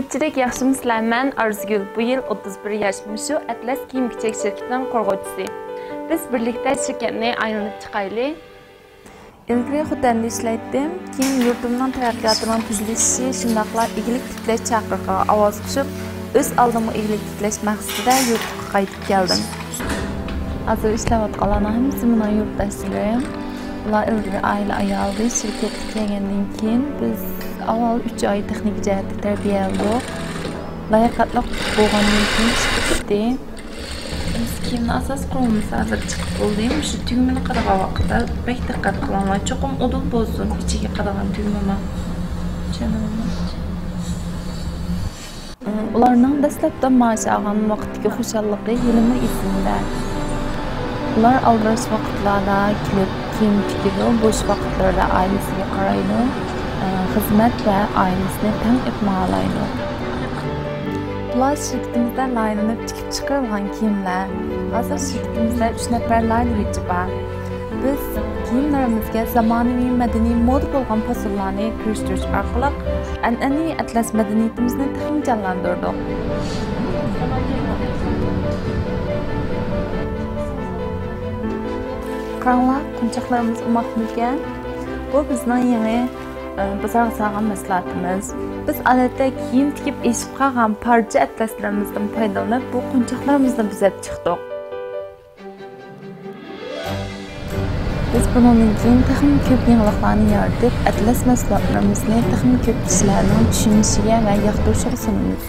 Ko'pchilik yaxshimisizlar, men Arzgul. Bu yil 31 yoshim. Shu Atlas kiyim-kechak shirkatining qurg'uvchisi. Biz birlikda shirkatni aylanib chiqaylik. Ilgari xudanda ishlaydim. Keyin yurtimning taraqqiyotining tezlashishi, shundaqla igilik tiklash chaqiriqiga ovoz qo'shib, o'z oldimga igilik tiklash maqsadida yurtga qaytib keldim. Hozir ishlayotganlarning hammasi mening yurtdoshlarim. Ular ilgari oila ayoldi shirkatga kelgandan keyin biz avval 3 oy texnik jihatda tarbiya oldik. Layoqatli bo'lgandan keyin chiqdi. Biz kiyimni asos quruvimiz hozir chiqib bo'ldi. Shu tugmani qaragan vaqtda bek diqqat qilinglar. Cho'qim udul bo'lsin ichiga qaragan tugmama. Ularning dastlabda maash olgan vaqtdagi xushalliqi yilimi esimda. Ular aldirash vaqtlarda kelib kiyim tikadi, bo'sh vaqtlarda oilasiga qaraydi. Xizmat va oilasini tang etmoqlaydi. Bular shirkatimizda laylanib tikib chiqarilgan kiyimlar. Hozir shirkatimizda 3 nafar laylanuvchi bor. Biz kiyimlarimizga zamonaviy madaniy moda bo'lgan fasllarni kirishtirish orqali an'anaviy atlas madaniyatimizni taxmin jonlantirdik. Qaranglar, qunchoqlarimiz umoqmikan. Bu bizning yangi bozorga solgan mahsulotimiz. Biz odatda kiyim tikib eshib qolgan parcha atlaslarimizdan foydalanib, bu qunchoqlarimizni bizab chiqdik. Biz bundan keyin taxmin ko'p yangiliklarni yaratib, atlas mahsulotlarimizni taxmin ko'p kishilarning tushunishiga va yoqtirishiga sunamiz.